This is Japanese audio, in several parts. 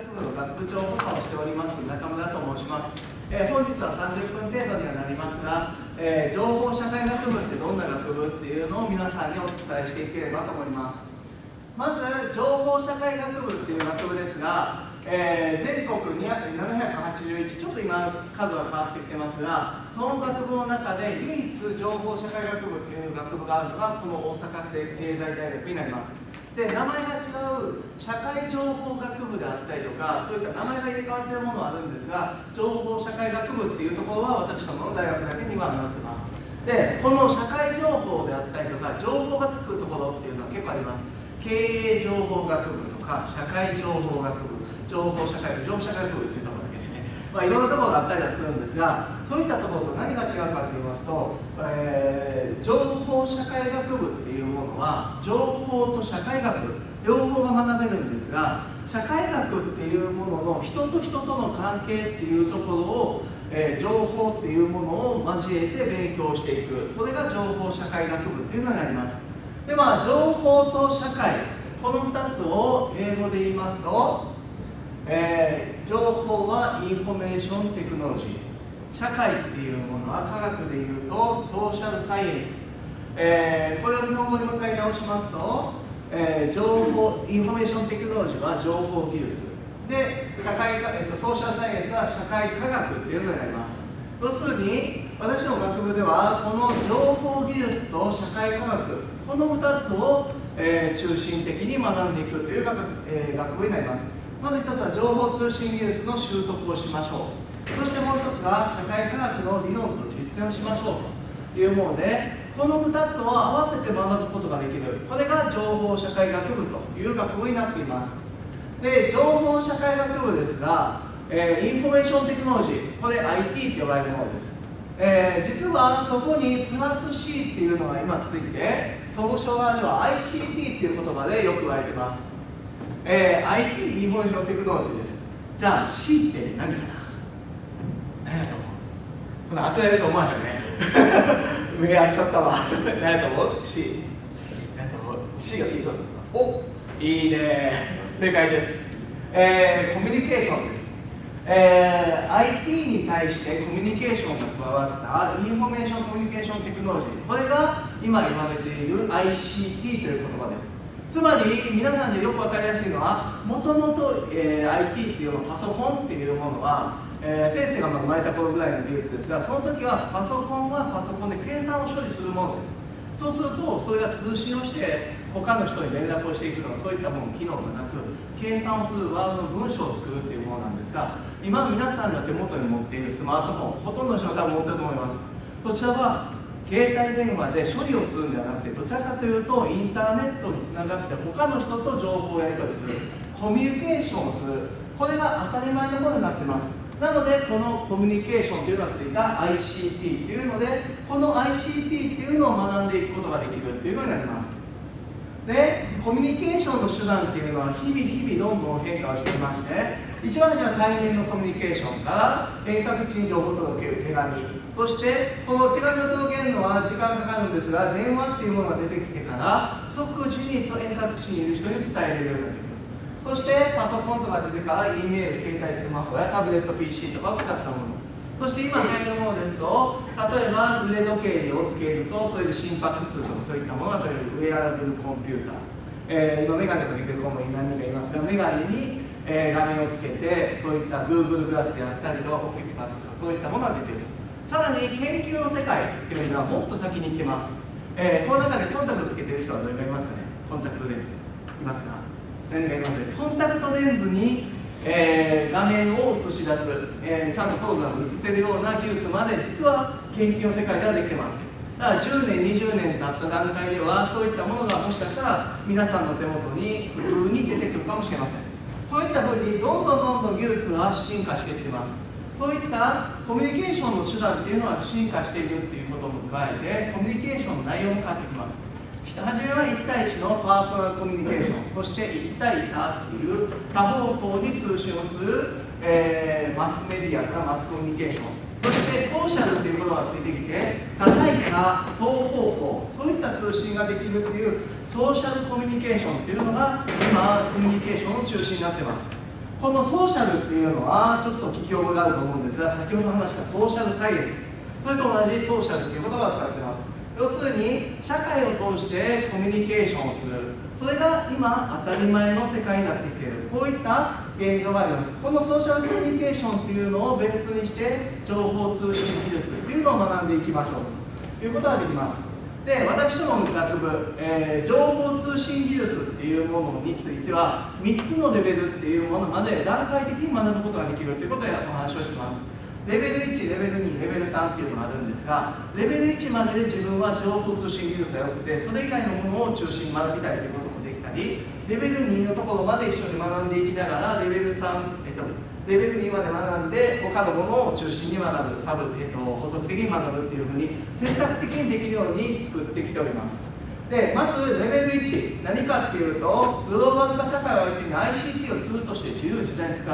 学部の学部長補佐をしております中村と申します。本日は30分程度にはなりますが、情報社会学部ってどんな学部っていうのを皆さんにお伝えしていければと思います。まず情報社会学部っていう学部ですが、全国781、ちょっと今数は変わってきてますが、その学部の中で唯一情報社会学部っていう学部があるのがこの大阪経済大学になります。で、名前が違う社会情報学部であったりとか、そういった名前が入れ替わっているものはあるんですが、情報社会学部っていうところは私どもの大学だけにはなってます。で、この社会情報であったりとか、情報がつくところっていうのは結構あります。経営情報学部とか、社会情報学部、情報社会学部についたものだけですね。いろんなところがあったりはするんですが、そういったところと何が違うかと言いますと、情報社会学部っていうものは情報と社会学両方が学べるんですが、社会学っていうものの人と人との関係っていうところを、情報っていうものを交えて勉強していく、それが情報社会学部っていうのになります。で、情報と社会、この2つを英語で言いますと、情報はインフォメーションテクノロジー、社会っていうものは科学でいうとソーシャルサイエンス、これを日本語に向かい直しますと、情報インフォメーションテクノロジーは情報技術で、ソーシャルサイエンスは社会科学っていうのになります。要するに私の学部ではこの情報技術と社会科学、この2つを、中心的に学んでいくという学部になります。まず1つは情報通信技術の習得をしましょう。そしてもう1つは社会科学の理論と実践をしましょうというもので、この2つを合わせて学ぶことができる、これが情報社会学部という学部になっています。で、情報社会学部ですが、インフォメーションテクノロジー、これ IT と呼ばれるものです。実はそこにプラス C っていうのが今ついて、総合障害では ICT っていう言葉でよく言われています。IT インフォメーションテクノロジーです。じゃあ C って何かな、何やと思う？この当てられると思わないよね目合っちゃったわ何やと思う？ C 何やと思う？ C がついそうだ。お、いいね、正解です。コミュニケーションです。IT に対してコミュニケーションが加わったインフォメーションコミュニケーションテクノロジー、これが今言われている ICT という言葉です。つまり皆さんでよく分かりやすいのは、もともと IT っていうのはパソコンっていうものは、先生が生まれた頃ぐらいの技術ですが、その時はパソコンはパソコンで計算を処理するものです。そうするとそれが通信をして他の人に連絡をしていくのは、そういったもの機能がなく、計算をするワードの文章を作るっていうものなんですが、今皆さんが手元に持っているスマートフォン、ほとんどの人が多分持ってると思います。こちらは携帯電話で処理をするんではなくて、どちらかというとインターネットにつながって他の人と情報をやり取りする、コミュニケーションをする、これが当たり前のものになっています。なのでこのコミュニケーションというのがついた ICT というので、この ICT というのを学んでいくことができるというのになります。で、コミュニケーションの手段っていうのは日々どんどん変化をしていまして、一番には対面のコミュニケーションから遠隔地に情報を届ける手紙、そしてこの手紙を届けるのは時間かかるんですが、電話っていうものが出てきてから即時に遠隔地にいる人に伝えれるようになってくる。そしてパソコンとか出てから E メール、携帯スマホやタブレット PC とかを使ったもの、そして今流行るものですと、例えば腕時計をつけるとそれで心拍数とかそういったものが取れるウェアラブルコンピューター、今メガネかけてる子も何人かいますが、メガネに画面をつけて、そういった Google グラスであったりとかオキュピタスとかそういったものが出ている。さらに研究の世界っていうのはもっと先に行ってます。この中でコンタクトつけてる人はどれがいますかね。コンタクトレンズいますか？何がいます？コンタクトレンズに、画面を映し出す、ちゃんとホログラム映せるような技術まで実は研究の世界ではできてます。だから10年20年経った段階ではそういったものがもしかしたら皆さんの手元に普通に出てくるかもしれません。そういったふうにどんどん技術が進化していってます。そういったコミュニケーションの手段っていうのは進化しているっていうことも加えて、コミュニケーションの内容も変わってきます。はじめは1対1のパーソナルコミュニケーション、そして1対他っていう多方向に通信をする、マスメディアからマスコミュニケーション、そしてソーシャルっていうことがついてきて、多対多双方向、そういった通信ができるっていうソーシャルコミュニケーションっていうのが今コミュニケーションの中心になっています。このソーシャルっていうのはちょっと聞き覚えがあると思うんですが、先ほど話したソーシャルサイエンス、それと同じソーシャルっていう言葉を使っています。要するに社会を通してコミュニケーションをする、それが今当たり前の世界になってきている、こういった現状があります。このソーシャルコミュニケーションっていうのをベースにして情報通信技術っていうのを学んでいきましょうということができます。で、私どもの学部、情報通信技術っていうものについては3つのレベルっていうものまで段階的に学ぶことができるということでお話をしています。レベル1、レベル2、レベル3っていうのがあるんですが、レベル1までで自分は情報通信技術が良くて、それ以外のものを中心に学びたいということもできたり、レベル2のところまで一緒に学んでいきながら、レベル3、レベル2まで学んで他のものを中心に学ぶ、補足的に学ぶっていうふうに選択的にできるように作ってきております。で、まずレベル1、何かっていうと、グローバル化社会を相手に ICT をツールとして自由自在に使う。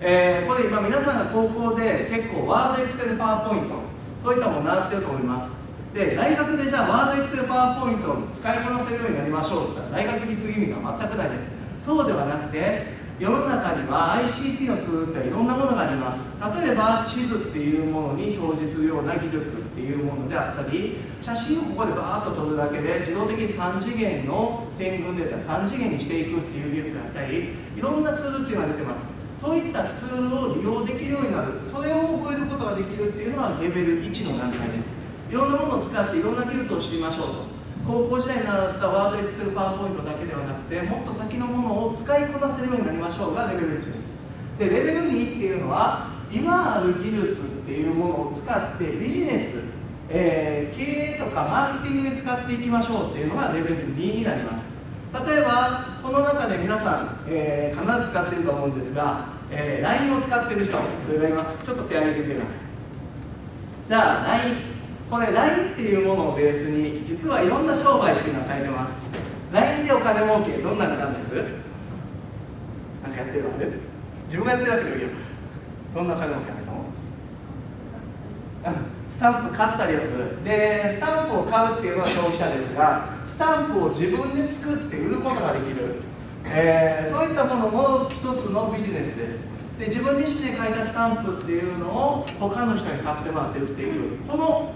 これ今皆さんが高校で結構ワード、エクセル、パワーポイント、そういったものを習ってると思います。で、大学でじゃあワード、エクセル、パワーポイントを使いこなせるようになりましょうって言ったら大学に行く意味が全くないです。そうではなくて、世の中には ICT のツールっていろんなものがあります。例えば地図っていうものに表示するような技術っていうものであったり、写真をここでバーッと撮るだけで自動的に3次元の点群データ3次元にしていくっていう技術だったり、いろんなツールっていうのが出てます。そういったツールを利用できるようになる、それを覚えることができるっていうのはレベル1の段階です。いろんなものを使っていろんな技術を知りましょうと。高校時代に習ったワード、エクセル、パワーポイントだけではなくて、もっと先のものを使いこなせるようになりましょうがレベル1です。で、レベル2っていうのは、今ある技術っていうものを使ってビジネス、経営とかマーケティングに使っていきましょうっていうのがレベル2になります。例えば、この中で皆さん、必ず使っていると思うんですが、LINE を使っている人、どれがいます？ちょっと手を挙げてみてください。じゃあ、LINE。これ LINE っていうものをベースに実はいろんな商売っていうのがされてます。 LINE でお金儲け、どんなのなんです？なんかやってるのある？自分がやってるわけでもいいよ。どんなお金儲けあるの？スタンプ買ったりをする。で、スタンプを買うっていうのは消費者ですが、スタンプを自分で作って売ることができる、そういったものも一つのビジネスです。で、自分自身で書いたスタンプっていうのを他の人に買ってもらって売っていく、この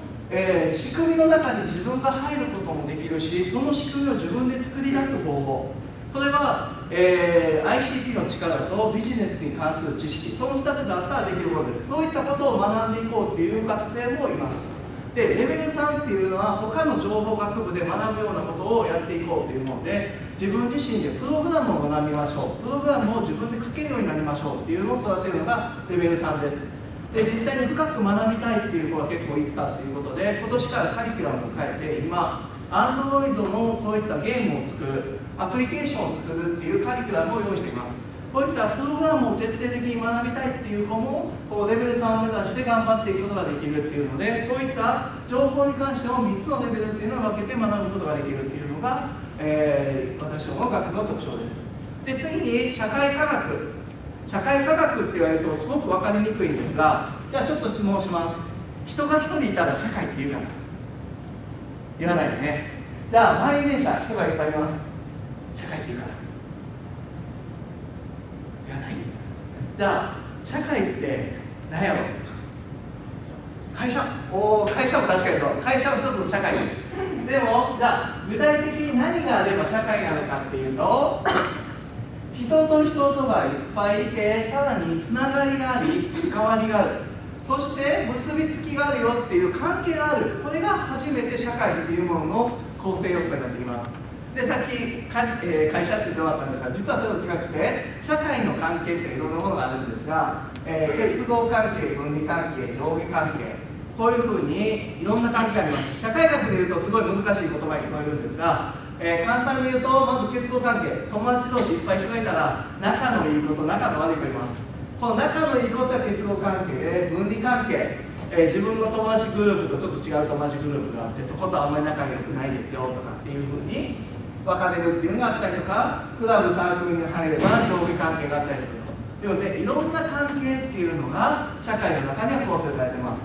仕組みの中に自分が入ることもできるし、その仕組みを自分で作り出す方法、それは、ICT の力とビジネスに関する知識、その2つがあったらできることです。そういったことを学んでいこうという学生もいます。で、レベル3っていうのは他の情報学部で学ぶようなことをやっていこうというもので、自分自身でプログラムを学びましょう、プログラムを自分で書けるようになりましょうっていうのを育てるのがレベル3です。で、実際に深く学びたいっていう子が結構いたっていうことで、今年からカリキュラムを変えて、今 Android のそういったゲームを作る、アプリケーションを作るっていうカリキュラムを用意しています。こういったプログラムを徹底的に学びたいっていう子もこうレベル3を目指して頑張っていくことができるっていうので、そういった情報に関しても3つのレベルっていうのを分けて学ぶことができるっていうのが、私どもの学部の特徴です。で、次に社会科学。社会科学って言われるとすごく分かりにくいんですが、じゃあちょっと質問します。人が一人いたら社会って言うかな？言わないよね。じゃあ満員電車、人がいっぱいいます。社会って言うかな？言わない。じゃあ社会って何やろ？会社。会社も確かにそう。会社も一つの社会です。でもじゃあ具体的に何があれば社会なのかっていうと、人と人とがいっぱいいて、さらにつながりがあり、関わりがある、そして結びつきがあるよっていう関係がある、これが初めて社会っていうものの構成要素になってきます。で、さっき会社って言ってもらったんですが、実はそれと違くて、社会の関係っていろんなものがあるんですが、結合関係、分離関係、上下関係、こういうふうにいろんな関係があります。社会学でいうとすごい難しい言葉に聞こえるんですが、簡単に言うと、まず結合関係、友達同士いっぱい人がいたら仲のいい子と仲の悪い子がいます。この仲のいい子とは結合関係で、分離関係、自分の友達グループとちょっと違う友達グループがあって、そことあんまり仲良くないですよとかっていうふうに分かれるっていうのがあったりとか、クラブサークルに入れば上下関係があったりすると。なので、いろんな関係っていうのが社会の中には構成されています。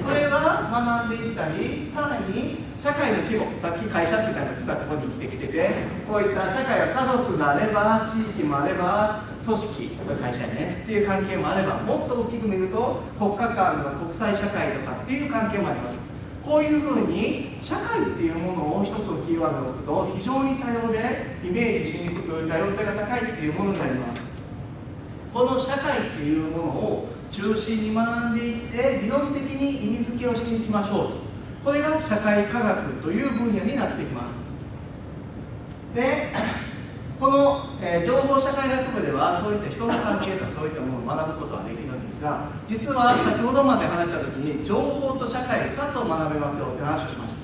それは学んでいったり、さらに社会の規模、さっき会社って言ったのが実はここに生きてきてて、こういった社会は家族があれば、地域もあれば、組織、会社ねっていう関係もあれば、もっと大きく見ると国家間とか国際社会とかっていう関係もあります。こういうふうに社会っていうものを一つのキーワードで置くと非常に多様でイメージしにくく多様性が高いっていうものになります。この社会っていうものを中心に学んでいって理論的に意味付けをしていきましょう。これが社会科学という分野になってきます。でこの、情報社会学部ではそういった人の関係とかそういったものを学ぶことはできるんですが、実は先ほどまで話した時に情報と社会2つを学べますよという話をしました。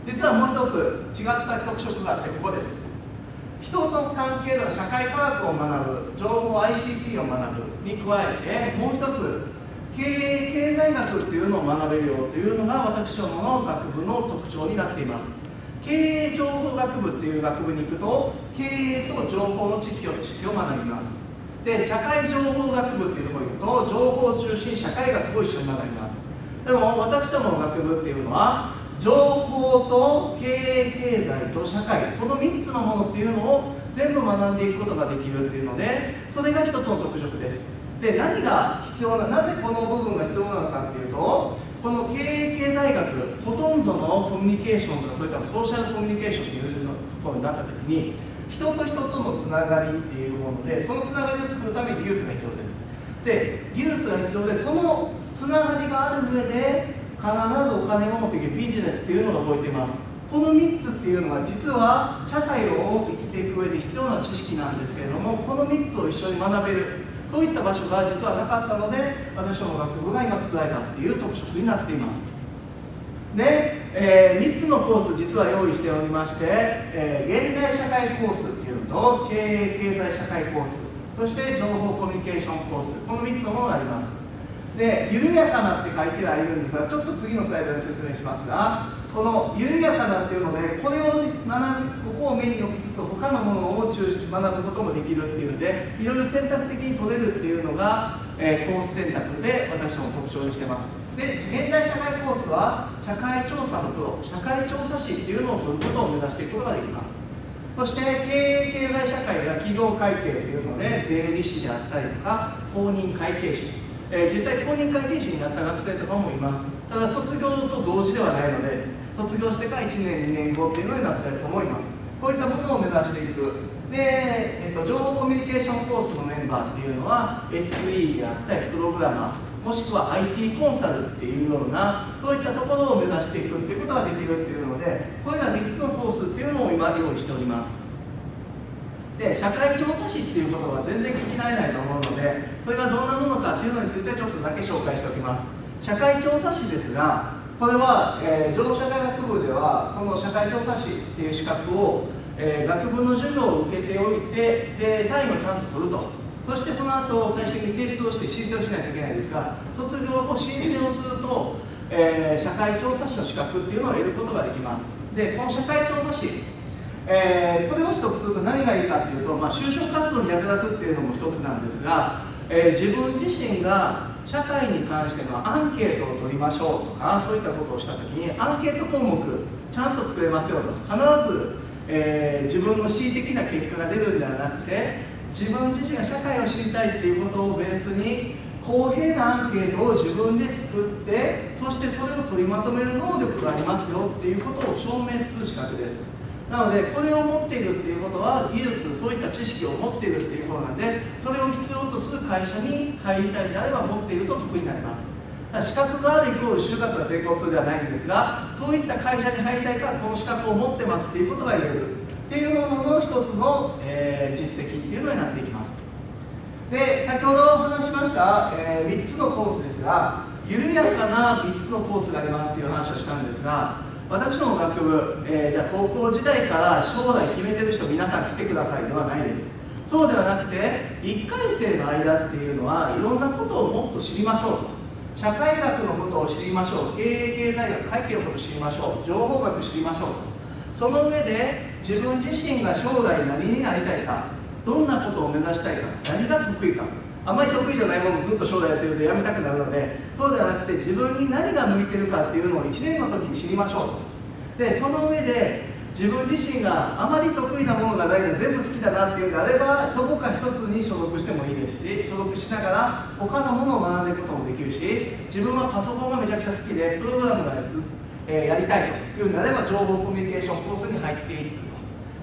実はもう一つ違った特色があって、ここです。人の関係とか社会科学を学ぶ、情報 ICT を学ぶに加えて、もう一つ経済学っていうのを学べるよというのが私どもの学部の特徴になっています。経営情報学部っていう学部に行くと、経営と情報の知識を学びます。で、社会情報学部っていうところに行くと、情報中心社会学を一緒に学びます。でも私どもの学部っていうのは、情報と経営経済と社会、この3つのものっていうのを全部学んでいくことができるっていうので、それが一つの特色です。で、何が必要なぜこの部分が必要なのかっていうと、この経営経済学、ほとんどのコミュニケーションとか、それからソーシャルコミュニケーションっていうところになったときに、人と人とのつながりっていうもので、そのつながりを作るために技術が必要です。で、技術が必要で、そのつながりがある上で、必ずお金を持っていくビジネスっていうのが動いています。この3つっていうのは実は社会を生きていく上で必要な知識なんですけれども、この3つを一緒に学べる、そういった場所が実はなかったので、私ども学部が今作られたっていう特色になっています。で、3つのコース実は用意しておりまして、現代社会コースっていうのと経営経済社会コース、そして情報コミュニケーションコース、この3つのものがあります。で、緩やかなって書いてはいるんですが、ちょっと次のスライドで説明しますが、この緩やかなっていうので、これを学ぶ、ここをメインに置きつつ、他のものを学ぶこともできるっていうので、いろいろ選択的に取れるっていうのが、コース選択で私ども特徴にしてます。で、現代社会コースは、社会調査のプロ、社会調査士っていうのを取ることを目指していくことができます。そして、経営経済社会が企業会計というので、税理士であったりとか、公認会計士。実際公認会計士になった学生とかもいます。ただ卒業と同時ではないので、卒業してから1年2年後っていうのになったりと思います。こういったものを目指していく。で、情報コミュニケーションコースのメンバーっていうのは SE であったりプログラマー、もしくは IT コンサルっていうようなそういったところを目指していくっていうことができるっていうので、これが3つのコースっていうのを今用意しております。で、社会調査士っていうことは全然聞き慣れないと思うので、それがどんなものかっていうのについてちょっとだけ紹介しておきます。社会調査士ですが、これは、情報社会学部ではこの社会調査士っていう資格を、学部の授業を受けておいて、で単位をちゃんと取ると、そしてその後最終的に提出をして申請をしないといけないですが、卒業後申請をすると、社会調査士の資格っていうのを得ることができます。で、この社会調査士、これを取得すると何がいいかっていうと、就職活動に役立つっていうのも一つなんですが、自分自身が社会に関してのアンケートを取りましょうとか、そういったことをしたときにアンケート項目ちゃんと作れますよと、必ず、自分の恣意的な結果が出るんではなくて、自分自身が社会を知りたいっていうことをベースに公平なアンケートを自分で作って、そしてそれを取りまとめる能力がありますよっていうことを証明する資格です。なので、これを持っているっていうことは、技術、そういった知識を持っているっていうことなので、それを必要とする会社に入りたいであれば持っていると得意になります。資格があるイコール就活が成功するではないんですが、そういった会社に入りたいからこの資格を持ってますっていうことが言えるっていうものの一つの、実績っていうのになっていきます。で、先ほど話しました、3つのコースですが、緩やかな3つのコースがありますっていう話をしたんですが、私の学部、じゃあ高校時代から将来決めてる人皆さん来てくださいではないです。そうではなくて、1回生の間っていうのはいろんなことをもっと知りましょうと、社会学のことを知りましょう、経営経済学、会計のことを知りましょう、情報学知りましょうと、その上で自分自身が将来何になりたいか、どんなことを目指したいか、何が得意か、あまり得意じゃないものをずっと将来やっているとやめたくなるので、そうではなくて自分に何が向いてるかっていうのを1年の時に知りましょうと。でその上で自分自身があまり得意なものがないで全部好きだなっていうのであればどこか一つに所属してもいいですし、所属しながら他のものを学んでいくこともできるし、自分はパソコンがめちゃくちゃ好きでプログラムがやりたいというんであれば情報コミュニケーションコースに入っていく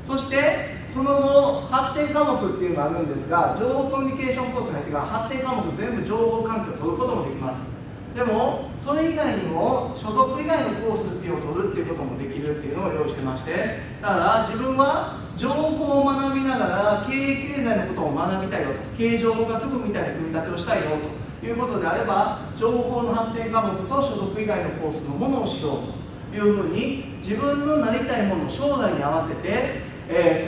と。そしてその後発展科目っていうのがあるんですが、情報コミュニケーションコースに入ってから発展科目全部情報環境を取ることもできます。でもそれ以外にも所属以外のコースっていうのを取るっていうこともできるっていうのを用意してまして、だから自分は情報を学びながら経営経済のことを学びたいよと、経営情報学部みたいな組み立てをしたいよということであれば、情報の発展科目と所属以外のコースのものをしようというふうに自分のなりたいものを将来に合わせて、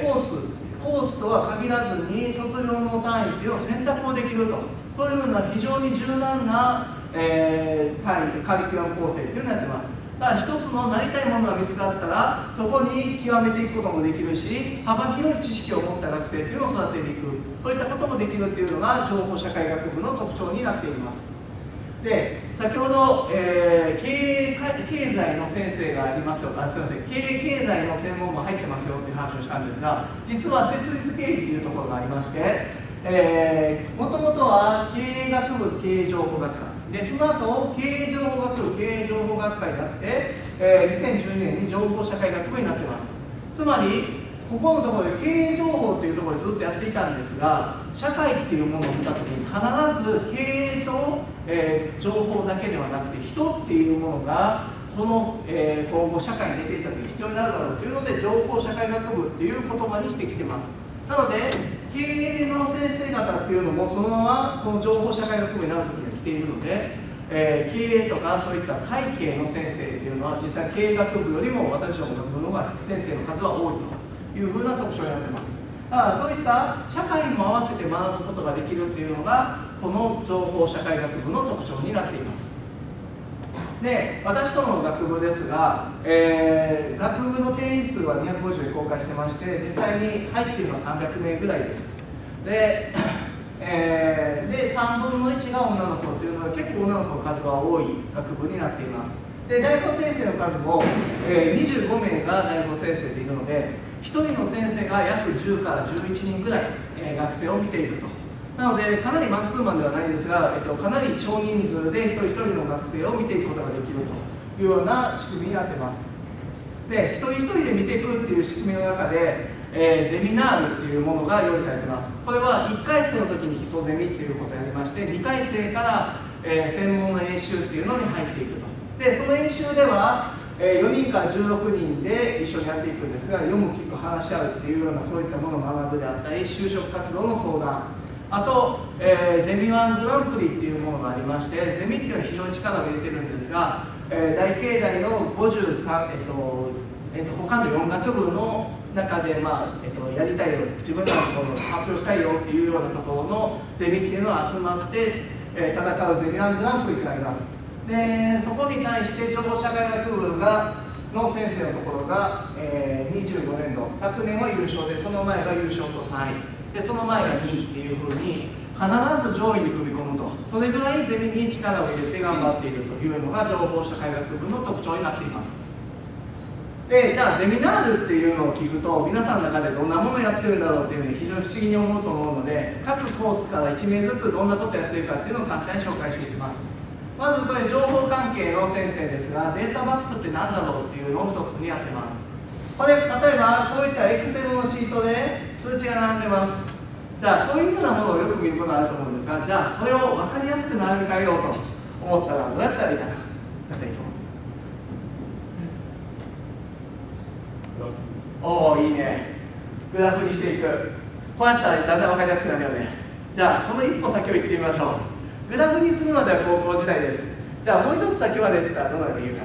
コースとは限らずに卒業の単位っていうのを選択をできると、そういうような非常に柔軟な単位カリキュラム構成っていうのをやってます。だから一つのなりたいものが見つかったらそこに極めていくこともできるし、幅広い知識を持った学生っていうのを育てていく、そういったこともできるっていうのが情報社会学部の特徴になっています。で先ほど、経済の先生がありますよ、すみません、経営経済の専門も入ってますよっていう話をしたんですが、実は設立経費っていうところがありまして、もともとは経営学部経営情報学科で、その後経営情報学部経営情報学科になって、2012年に情報社会学部になっています。つまりここのところで経営情報というところでずっとやっていたんですが、社会っていうものを見たときに必ず経営と、情報だけではなくて人っていうものがこの、今後社会に出ていったときに必要になるだろうというので情報社会学部っていう言葉にしてきてます。なので経営の先生方っていうのもそのままこの情報社会学部になるときには来ているので、経営とかそういった会計の先生っていうのは実際経営学部よりも私どもの学部の方が先生の数は多いというふうな特徴になっています。だからそういった社会も合わせて学ぶことができるっていうのがこの情報社会学部の特徴になっています。で私どもの学部ですが、学部の定員数は250で公開してまして、実際に入っているのは300名ぐらいです。で、3分の1が女の子というのは結構女の子の数が多い学部になっています。で大学先生の数も、25名が大学先生でいるので、1人の先生が約10から11人ぐらい、学生を見ていると。なのでかなりマンツーマンではないんですが、かなり少人数で一人一人の学生を見ていくことができるというような仕組みになっています。で一人一人で見ていくっていう仕組みの中で、ゼミナールっていうものが用意されています。これは1回生の時に基礎ゼミっていうことをやりまして、2回生から、専門の演習っていうのに入っていくと。でその演習では、4人から16人で一緒にやっていくんですが、読む聞く話し合うっていうようなそういったものを学ぶであったり、就職活動の相談、あと、ゼミ1グランプリっていうものがありまして、ゼミっていうのは非常に力を入れてるんですが、大経大の53、他の4学部の中で、やりたいよ、自分らのところを発表したいよっていうようなところのゼミっていうのが集まって、戦うゼミ1グランプリってなります。でそこに対して情報社会学部の先生のところが、25年度、昨年は優勝で、その前が優勝と3位で、その前が2位っていうふうに必ず上位に組み込むと、それぐらいゼミに力を入れて頑張っているというのが情報社会学部の特徴になっています。でじゃあゼミナールっていうのを聞くと皆さんの中でどんなものをやってるんだろうっていうのに非常に不思議に思うと思うので、各コースから1名ずつどんなことをやっているかっていうのを簡単に紹介していきます。まずこれ情報関係の先生ですが、データバックって何だろうっていうのを一つにやってます。これ例えばこういったエクセルのシートで数値が並んでます。じゃあこういうふうなものをよく見ることがあると思うんですが、じゃあこれを分かりやすく並べ替えようと思ったらどうやったらいいかな。やったらいいと思う。おお、いいね。グラフにしていく。こうやったらだんだん分かりやすくなるよね。じゃあこの一歩先を行ってみましょう。グラフにするまでは高校時代です。じゃあもう一つ先までって言ったらどうなるか言うか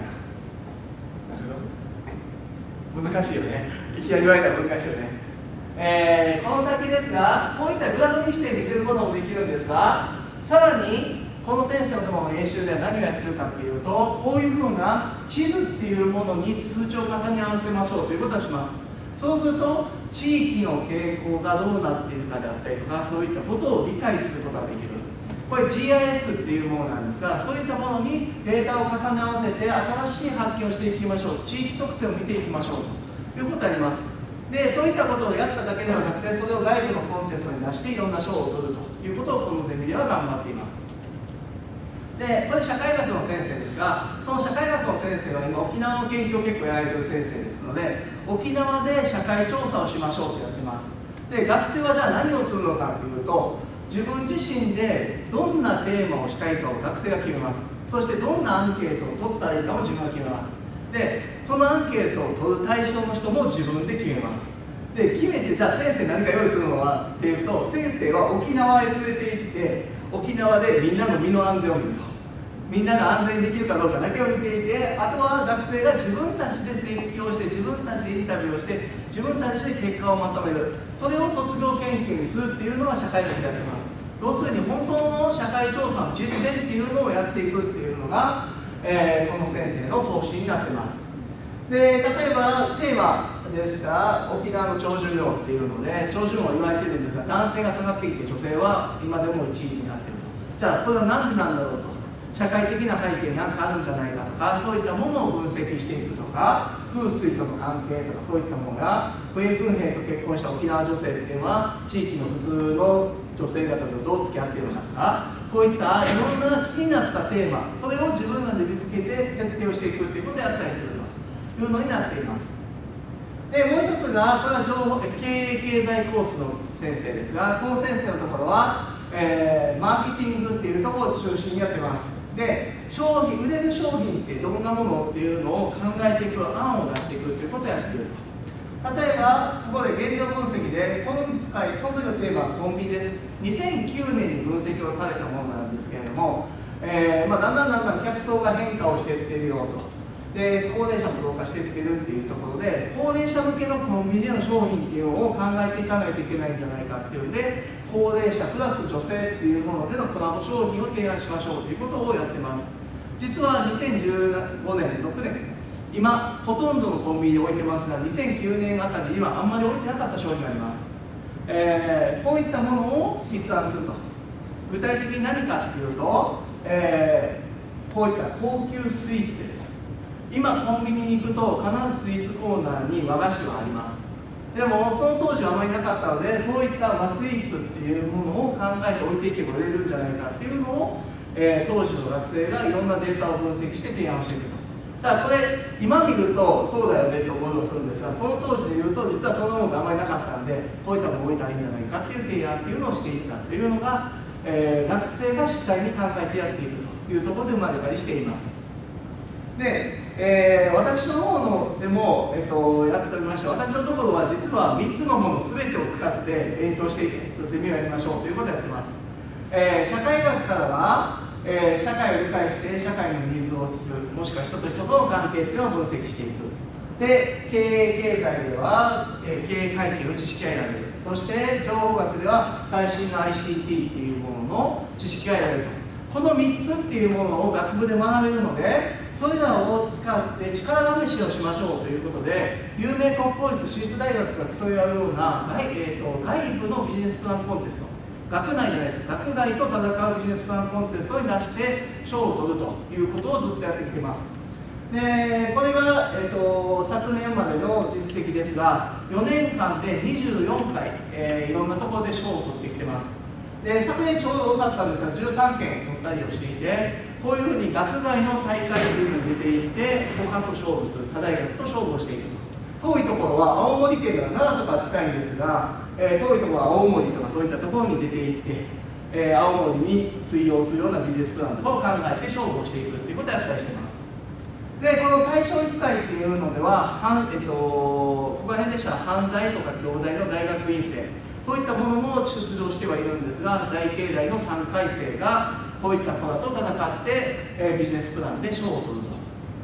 な。難しいよね。いきなり言われたら難しいよね。この先ですが、こういったグラフにして見せることもできるんですが、さらにこの先生のところの演習では何をやってるかっていうと、こういうふうな地図っていうものに数値を重ね合わせましょうということをします。そうすると地域の傾向がどうなっているかであったりとか、そういったことを理解することができる。ここれ GIS っていうものなんですが、そういったものにデータを重ね合わせて新しい発見をしていきましょう、地域特性を見ていきましょうということがあります。でそういったことをやっただけではなくて、それを外部のコンテストに出していろんな賞を取るということをこのゼミでは頑張っています。でこれ社会学の先生ですが、その社会学の先生は今沖縄の研究を結構やられている先生ですので、沖縄で社会調査をしましょうとやってます。で学生はじゃあ何をするのかというと、自分自身でどんなテーマをしたいかを学生が決めます。そしてどんなアンケートを取ったらいいかも自分が決めます。でそのアンケートを取る対象の人も自分で決めます。で決めて、じゃあ先生何か用意するのはっていうと、先生は沖縄へ連れて行って沖縄でみんなの身の安全を見ると、みんなが安全にできるかどうかだけを見ていて、あとは学生が自分たちで設計をして、自分たちでインタビューをして、自分たちで結果をまとめる、それを卒業研究にするっていうのは社会学でやってます。要するに本当の社会調査の実践っていうのをやっていくっていうのが、この先生の方針になってます。で例えばテーマですが、沖縄の長寿病っていうので、長寿病を言われてるんですが、男性が下がってきて女性は今でも1位になっていると。じゃあこれは何でなんだろうと、社会的な背景に何かあるんじゃないかとか、そういったものを分析していくとか、風水との関係とか、そういったものが、米軍兵と結婚した沖縄女性っていうのは地域の普通の女性方とどう付き合っているのかとか、こういったいろんな気になったテーマ、それを自分らで見つけて設定をしていくということをやったりするというのになっています。でもう一つが、これは経営経済コースの先生ですが、この先生のところは、マーケティングっていうところを中心にやってます。で売れる商品ってどんなものっていうのを考えていく、案を出していくということをやっていると。例えばここで現状分析で、今回その時のテーマはコンビニです。2009年に分析をされたものなんですけれども、だんだん客層が変化をしていってるよと。で高齢者も増加していってるっていうところで、高齢者向けのコンビニでの商品っていうのを考えていかないといけないんじゃないかっていうので、高齢者プラス女性っていうものでのコラボ商品を提案しましょうということをやってます。実は2015年6年今ほとんどのコンビニに置いてますが、2009年あたりにはあんまり置いてなかった商品があります。こういったものを立案すると。具体的に何かっていうと、こういった高級スイーツです。今コンビニに行くと必ずスイーツコーナーに和菓子はあります。でもその当時はあまりなかったので、そういった和スイーツっていうものを考えて置いていけば売れるんじゃないかっていうのを、当時の学生がいろんなデータを分析して提案をしていくと。だからこれ今見るとそうだよねと思いをするんですが、その当時で言うと実はそんなものがあまりなかったんで、こういったものを置いたらいいんじゃないかっていう提案っていうのをしていったというのが、学生が主体に考えてやっていくというところで生まれたりしています。で私の方のでも、やっておりまして、私のところは実は3つのもの全てを使って勉強していくゼミをやりましょうということをやっています。社会学からは、社会を理解して社会のニーズをする、もしくは人と人との関係っていうのを分析していく。で経営経済では、経営会計の知識が得られる。そして情報学では最新の ICT っていうものの知識が得られると。この3つっていうものを学部で学べるので、それらを使って力試しをしましょうということで、有名国公立私立大学が競い合うような外部のビジネスプランコンテスト、学内じゃないです、学外と戦うビジネスプランコンテストに出して賞を取るということをずっとやってきています。でこれが、昨年までの実績ですが、4年間で24回、いろんなところで賞を取ってきてます。で昨年ちょうど多かったんですが、13件取ったりをしていて、こういうふうに学外の大会というのに出ていって、互角勝負する、他大学と勝負をしていくと。遠いところは青森県が奈良とか近いんですが、遠いところは青森とかそういったところに出ていって、青森に通用するようなビジネスプランとかを考えて勝負をしていくということをやったりしています。でこの対象1回っていうのでは、ここら辺でしたら阪大とか京大の大学院生、こういったものも出場してはいるんですが、大経大の3回生がこういった子らと戦って、ビジネスプランで賞を取ると。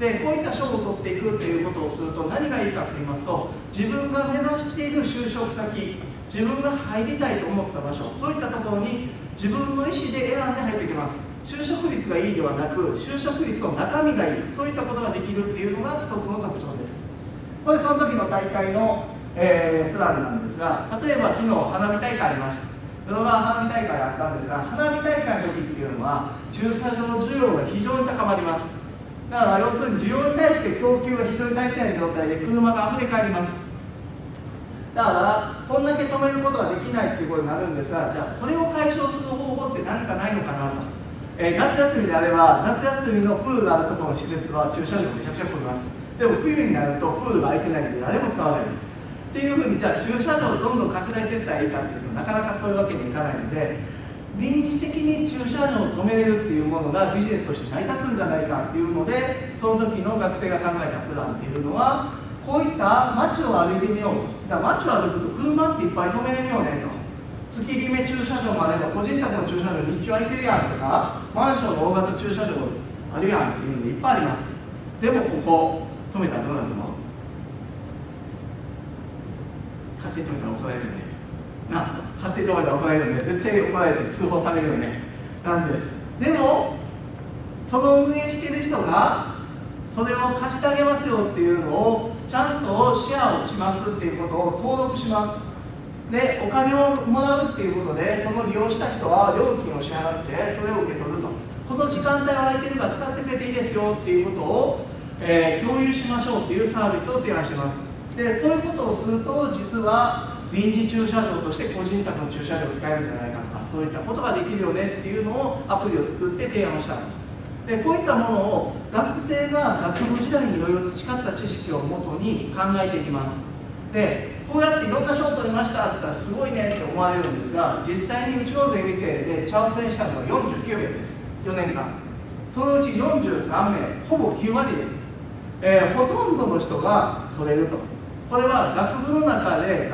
でこういった賞を取っていくということをすると何がいいかと言いますと、自分が目指している就職先、自分が入りたいと思った場所、そういったところに自分の意思で選んで入ってきます。就職率がいいではなく、就職率の中身がいい、そういったことができるっていうのが一つの特徴です。これその時の大会のプランなんですが、例えば昨日花火大会ありました。淀川花火大会があったんですが、花火大会の時っていうのは駐車場需要が非常に高まります。だから要するに需要に対して供給が非常に足りてない状態で車が溢れ返ります。だからこんだけ止めることができないっていうことになるんですが、じゃあこれを解消する方法って何かないのかなと。夏休みであれば夏休みのプールがあるところの施設は駐車場めちゃくちゃ混みます。でも冬になるとプールが空いてないんで誰も使わないですっていうふうに、じゃあ駐車場をどんどん拡大していったらいいかっていうとなかなかそういうわけにいかないので、臨時的に駐車場を止めれるっていうものがビジネスとして成り立つんじゃないかっていうので、その時の学生が考えたプランっていうのはこういった街を歩いてみようと。だから街を歩くと車っていっぱい止めれるよねと。月決め駐車場もあれば個人宅の駐車場日中空いてるやんとか、マンションの大型駐車場あるやんっていうのでいっぱいあります。でもここ止めたらどうなると思う？勝手に止めたら怒られるよね。勝手に止めたら怒られるよね。絶対怒られて通報されるよね。なんです。でもその運営している人がそれを貸してあげますよっていうのをちゃんとシェアをしますっていうことを登録します。で、お金をもらうっていうことで、その利用した人は料金を支払ってそれを受け取ると。この時間帯は空いてるから使ってくれていいですよっていうことを、共有しましょうっていうサービスを提案してます。で、こういうことをすると実は臨時駐車場として個人宅の駐車場を使えるんじゃないかとか、そういったことができるよねっていうのをアプリを作って提案をしたんです。で、こういったものを学生が学部時代にいろいろ培った知識をもとに考えていきます。で、こうやっていろんな賞を取りましたって言ったらすごいねって思われるんですが、実際にうちのゼミ生で挑戦したのは49名です。4年間。そのうち43名、ほぼ9割です。ほとんどの人が取れると。これは学部の中で、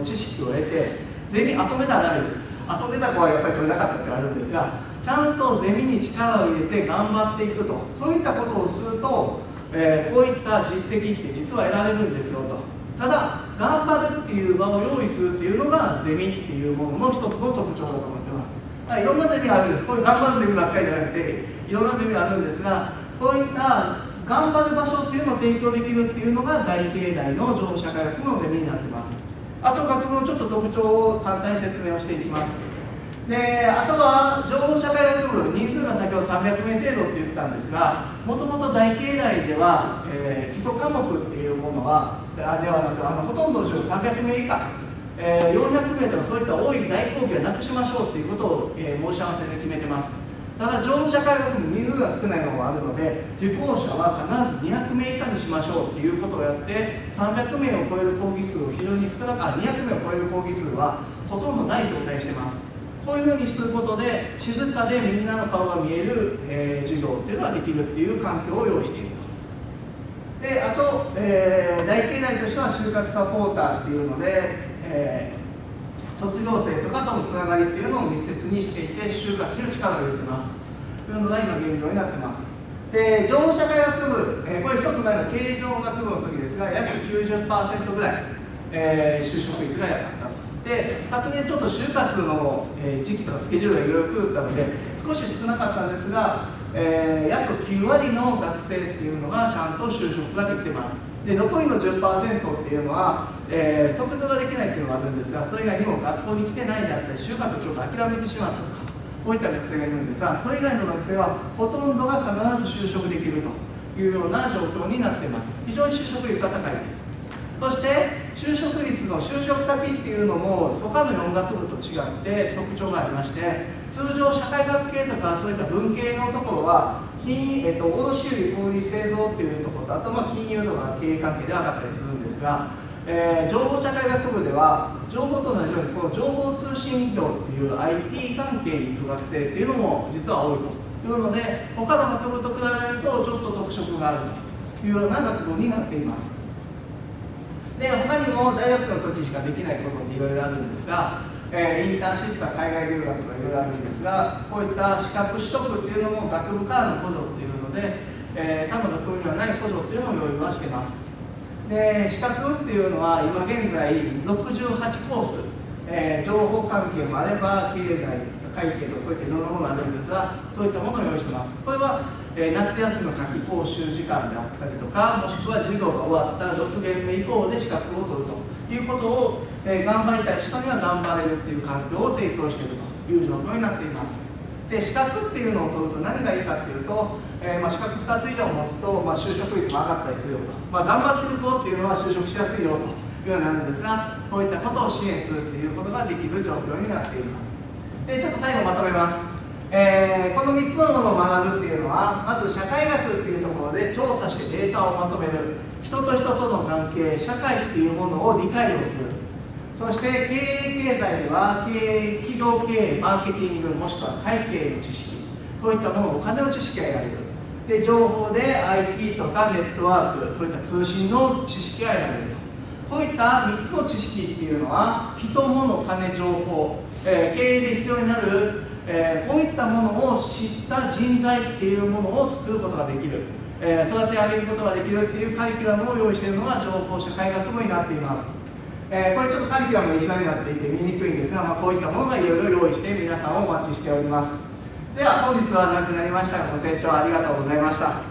知識を得て、ゼミ遊んでたらダメです。遊んでた子はやっぱり取れなかったって言われるんですが、ちゃんとゼミに力を入れて頑張っていくと。そういったことをすると、こういった実績って実は得られるんですよと。ただ、頑張るっていう場を用意するっていうのがゼミっていうものの一つの特徴だと思ってます。いろんなゼミがあるんです。こういう頑張るゼミばっかりじゃなくて、いろんなゼミがあるんですが、こういった頑張る場所っていうのを提供できるっていうのが大経大の情報社会学部のゼミになってます。あと学部のちょっと特徴を簡単に説明をしていきます。で、あとは情報社会学部、人数が先ほど300名程度って言ったんですが、もともと大経大では、基礎科目っていうものはではなく、ほとんどの授業300名以下、400名とかそういった多い大講義はなくしましょうっていうことを、申し合わせで決めてます。ただ情報社会学部人数が少ないのもあるので、受講者は必ず200名以下にしましょうっていうことをやって、300名を超える講義数を非常に少なく、200名を超える講義数はほとんどない状態にしてます。こういうふうにすることで静かでみんなの顔が見える、授業っていうのができるっていう環境を用意していると。で、あと、大経大としては就活サポーターっていうので、卒業生とかとのつながりっていうのを密接にしていて、就活に力を入れてますというのが今現状になってます。で、情報社会学部、これ一つ前の経営情報学部の時ですが、約 90% ぐらい、就職率がやったと。で、昨年ちょっと就活の、時期とかスケジュールがいろいろ狂ったので少し少なかったんですが、約9割の学生っていうのがちゃんと就職ができてます。で、残りの 10% っていうのは、卒業ができないっていうのがあるんですが、それ以外にも学校に来てないであったり就活をちょっと諦めてしまったとか、こういった学生がいるんですが、それ以外の学生はほとんどが必ず就職できるというような状況になっています。非常に就職率が高いです。そして就職率の就職先っていうのも他の4学部と違って特徴がありまして、通常社会学系とかそういった文系のところは卸売小売製造っていうところと、あと金融とか経営関係で上がったりするんですが、情報社会学部では情報と同じようにこの情報通信業っていう IT 関係に行く学生っていうのも実は多いというので、他の学部と比べるとちょっと特色があるというような学部になっています。で、他にも大学生の時しかできないことっていろいろあるんですが、インターンシップや海外留学とかいろいろあるんですが、こういった資格取得っていうのも学部からの補助っていうので、他の学部にはない補助っていうのを用意はしています。で、資格っていうのは今現在68コース、情報関係もあれば経済、会計とかそういったいろんなものがあるんですが、そういったものを用意してます。これは、夏休みの夏季講習時間であったりとか、もしくは授業が終わった6限目以降で資格を取るということを、頑張りたい人には頑張れるっていう環境を提供しているという状況になっています。で、資格っていうのを取ると何がいいかっていうと、資格2つ以上持つと、就職率も上がったりするよと、頑張ってる子っていうのは就職しやすいよというようになるんですが、こういったことを支援するっていうことができる状況になっています。で、ちょっと最後まとめます。この3つのものを学ぶっていうのは、まず社会学っていうところで調査してデータをまとめる、人と人との関係、社会っていうものを理解をする、そして経営経済では経営、企業経営、マーケティング、もしくは会計の知識、こういったもの、お金の知識が得られる。で、情報で IT とかネットワーク、そういった通信の知識が得られると。こういった3つの知識っていうのは、人、物、金、情報、経営で必要になる、こういったものを知った人材っていうものを作ることができる、育て上げることができるっていうカリキュラムを用意しているのが情報社会学部になっています。これちょっとカリキュラムが一緒になっていて見にくいんですが、こういったものがいろいろ用意して皆さんをお待ちしております。では本日はなくなりましたが、ご清聴ありがとうございました。